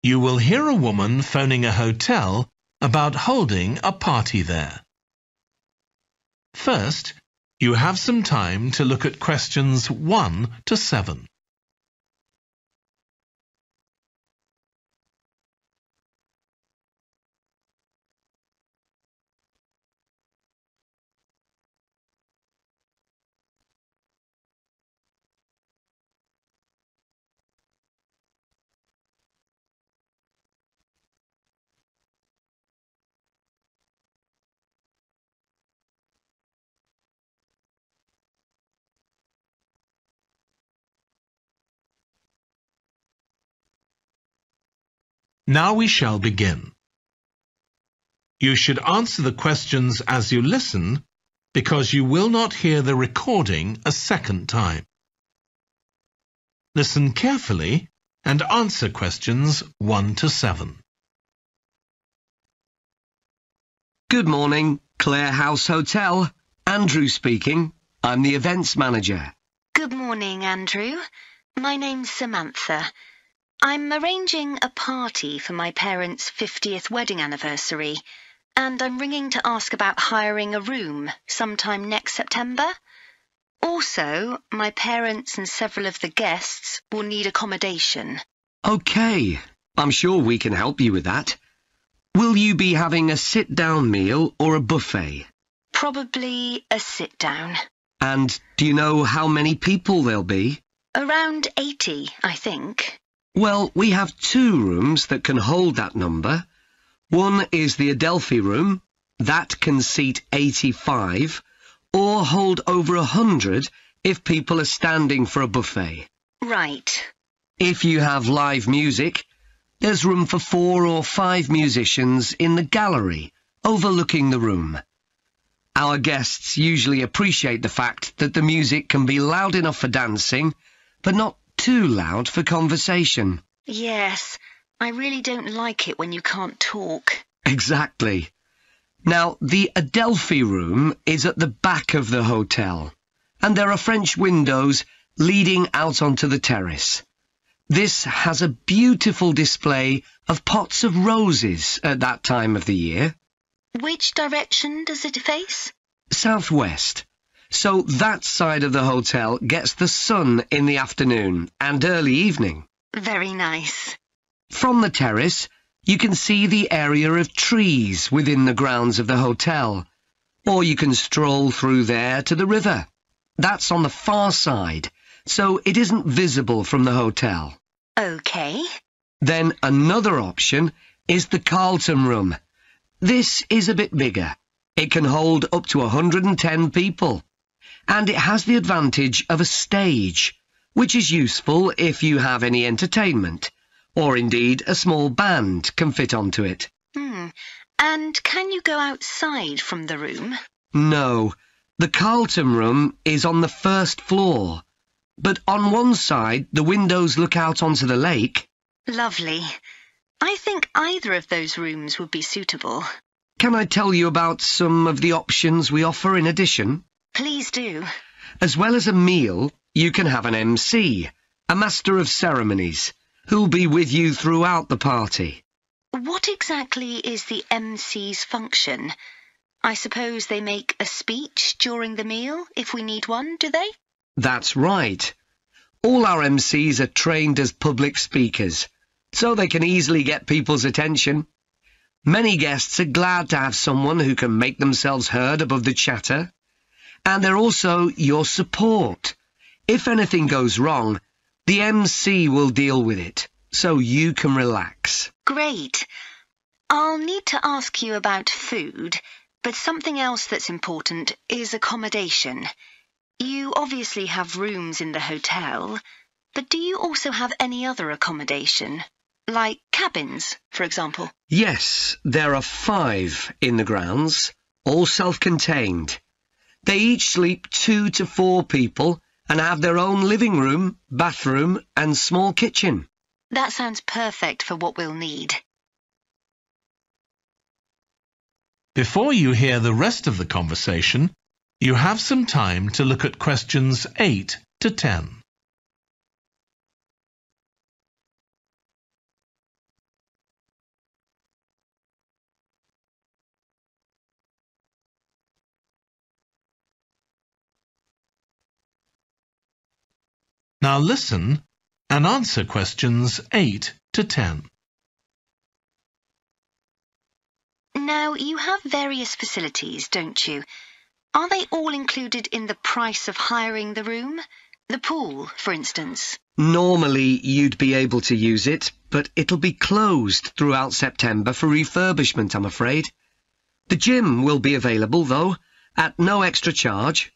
You will hear a woman phoning a hotel about holding a party there. First, you have some time to look at questions 1 to 7. Now we shall begin. You should answer the questions as you listen, because you will not hear the recording a second time. Listen carefully and answer questions 1 to 7. Good morning, Clare House Hotel. Andrew speaking. I'm the events manager. Good morning, Andrew. My name's Samantha. I'm arranging a party for my parents' 50th wedding anniversary, and I'm ringing to ask about hiring a room sometime next September. Also, my parents and several of the guests will need accommodation. OK, I'm sure we can help you with that. Will you be having a sit-down meal or a buffet? Probably a sit-down. And do you know how many people there'll be? Around 80, I think. Well, we have 2 rooms that can hold that number. One is the Adelphi room. That can seat 85, or hold over 100 if people are standing for a buffet. Right. If you have live music, there's room for 4 or 5 musicians in the gallery, overlooking the room. Our guests usually appreciate the fact that the music can be loud enough for dancing, but not too loud for conversation. Yes, I really don't like it when you can't talk. Exactly. Now, the Adelphi room is at the back of the hotel, and there are French windows leading out onto the terrace. This has a beautiful display of pots of roses at that time of the year. Which direction does it face? Southwest. So that side of the hotel gets the sun in the afternoon and early evening. Very nice. From the terrace, you can see the area of trees within the grounds of the hotel, or you can stroll through there to the river. That's on the far side, so it isn't visible from the hotel. OK. Then another option is the Carlton room. This is a bit bigger. It can hold up to 110 people. And it has the advantage of a stage, which is useful if you have any entertainment, or indeed a small band can fit onto it. And can you go outside from the room? No, the Carlton room is on the first floor, but on one side the windows look out onto the lake. Lovely. I think either of those rooms would be suitable. Can I tell you about some of the options we offer in addition? Please do. As well as a meal, you can have an MC, a master of ceremonies, who'll be with you throughout the party. What exactly is the MC's function? I suppose they make a speech during the meal, if we need one, do they? That's right. All our MCs are trained as public speakers, so they can easily get people's attention. Many guests are glad to have someone who can make themselves heard above the chatter. And they're also your support. If anything goes wrong, the MC will deal with it, so you can relax. Great. I'll need to ask you about food, but something else that's important is accommodation. You obviously have rooms in the hotel, but do you also have any other accommodation? Like cabins, for example? Yes, there are 5 in the grounds, all self-contained. They each sleep 2 to 4 people and have their own living room, bathroom and small kitchen. That sounds perfect for what we'll need. Before you hear the rest of the conversation, you have some time to look at questions 8 to 10. Now listen and answer questions 8 to 10. Now, you have various facilities, don't you? Are they all included in the price of hiring the room? The pool, for instance? Normally, you'd be able to use it, but it'll be closed throughout September for refurbishment, I'm afraid. The gym will be available, though, at no extra charge.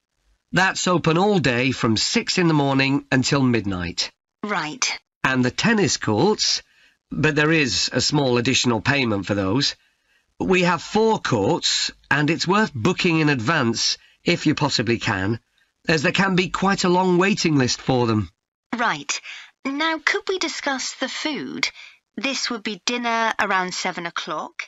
That's open all day from 6 in the morning until midnight. Right. And the tennis courts, but there is a small additional payment for those. We have 4 courts, and it's worth booking in advance, if you possibly can, as there can be quite a long waiting list for them. Right. Now, could we discuss the food? This would be dinner around 7 o'clock,